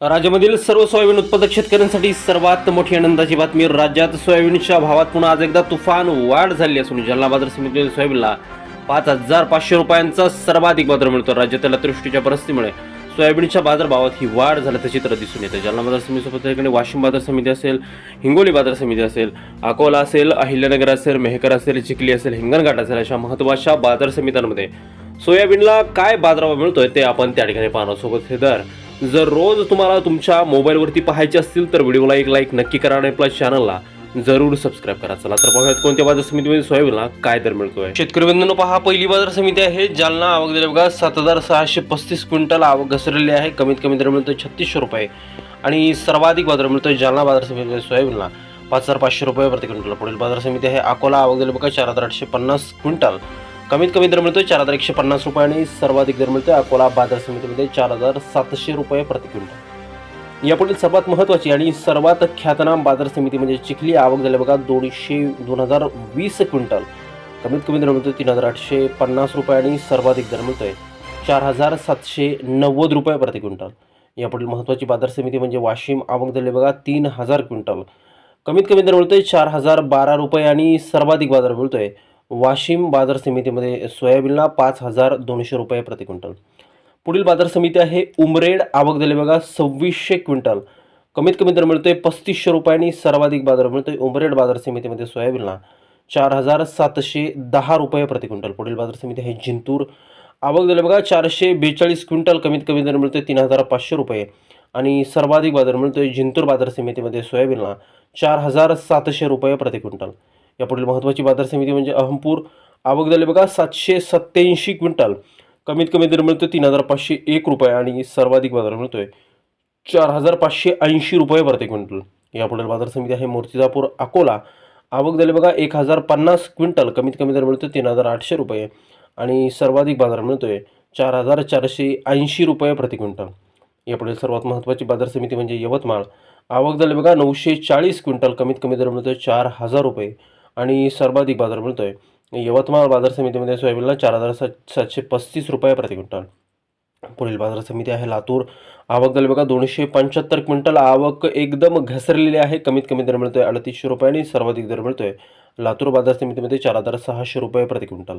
राज्यामधील सर्व सोयाबीन उत्पादक शेतकऱ्यांसाठी सर्वात मोठी आनंदाची बातमी. राज्यात सोयाबीनच्या भावात पुन्हा आज एकदा तुफान वाढ झाली असून जालना बाजार समितीतील सोयाबीनला 5,500 रुपयांचा सर्वाधिक बाजार मिळतो. राज्यातील अतिवृष्टीच्या परिस्थितीमुळे सोयाबीनच्या बाजारभावात ही वाढ झाल्याचं चित्र दिसून येतं. जालना बाजार समितीसोबत याकडे वाशिम बाजार समिती असेल, हिंगोली बाजार समिती असेल, अकोला असेल, अहिल्यानगर असेल, मेहकर असेल, चिखली असेल, हिंगणघाट असेल अशा महत्त्वाच्या बाजार समित्यांमध्ये सोयाबीनला काय बाजारभाव मिळतोय ते आपण त्या ठिकाणी पाहणार. सोबत हे दर जर रोज तुम्हाला तुमच्या मोबाईलवरती पाहायचे असतील तर व्हिडिओला एक लाईक नक्की करा आणि आपल्या चॅनलला जरूर सबस्क्राईब करा. चला तर पाहूयात कोणत्या बाजार समितीमध्ये सोयाबीनला काय दर मिळतोय. शेतकरी बंधूंनो, पहा पहिली बाजार समिती आहे जालना. आवक दिली बघा 7,635 क्विंटल आवक घसरलेली आहे. कमीत कमी दर मिळतोय 3600 रुपये आणि सर्वाधिक बाजार मिळतोय जालना बाजार समितीमध्ये सोयाबीनला 5,500 रुपये प्रति क्विंटल. पुढील बाजार समिती आहे अकोला. आवक दिली बघा 4,850 क्विंटल. कमीत कमी दर मिळतोय 4,150 रुपये आणि सर्वाधिक दर मिळतोय अकोला बाजार समितीमध्ये 4,700 रुपये प्रति क्विंटल. यापुढील सर्वात महत्त्वाची आणि सर्वात ख्यातनाम बाजार समिती म्हणजे चिखली. आवक झाली बघा 2,020 क्विंटल. कमीत कमी दर मिळतोय 3,850 रुपये आणि सर्वाधिक दर मिळतोय 4,790 रुपये प्रति क्विंटल. यापुढील महत्त्वाची बाजार समिती म्हणजे वाशिम. आवक झाली बघा 3,000 क्विंटल. कमीत कमी दर मिळतोय 4,012 रुपये आणि सर्वाधिक बाजार मिळतोय वाशिम बाजार समितीमध्ये सोयाबीनला 5,200 रुपये प्रति क्विंटल. पुढील बाजार समिती आहे उमरेड. आवक झाली बघा 2,600 क्विंटल. कमीत कमी दर मिळतोय 3,500 रुपये आणि सर्वाधिक बाजार मिळतोय उमरेड बाजार समितीमध्ये सोयाबीनला 4,710 रुपये प्रति क्विंटल. पुढील बाजार समिती आहे जिंतूर. आवक झाली बघा 442 क्विंटल. कमीत कमी दर मिळतोय 3,500 रुपये आणि सर्वाधिक बाजार मिळतोय जिंतूर बाजार समितीमध्ये सोयाबीनला 4,700 रुपये प्रति क्विंटल. यापुढील महत्त्वाची बाजार समिती म्हणजे अहमपूर. आवक झाली बघा 787 क्विंटल. कमीत कमी दर मिळतोय 3,501 रुपये आणि सर्वाधिक बाजार मिळतोय 4,580 रुपये प्रति क्विंटल. यापुढील बाजार समिती आहे मूर्तिजापूर अकोला. आवक झाली बघा 1,050 क्विंटल. कमीत कमी दर मिळतोय 3,800 रुपये आणि सर्वाधिक बाजार मिळतोय 4,480 रुपये प्रति क्विंटल. यापुढील सर्वात महत्त्वाची बाजार समिती म्हणजे यवतमाळ. आवक झाली बघा 940 क्विंटल. कमीत कमी दर मिळतोय 4,000 रुपये आणि सर्वाधिक बाजार मिळतोय यवतमाळ बाजार समितीमध्ये सोयाबीनला 4,735 रुपये प्रति क्विंटल. पुढील बाजार समिती आहे लातूर. आवक झाली बघा 275 क्विंटल. आवक एकदम घसरलेली आहे. कमीत कमी दर मिळतोय 3,800 रुपये आणि सर्वाधिक दर मिळतोय लातूर बाजार समितीमध्ये 4,600 रुपये प्रति क्विंटल.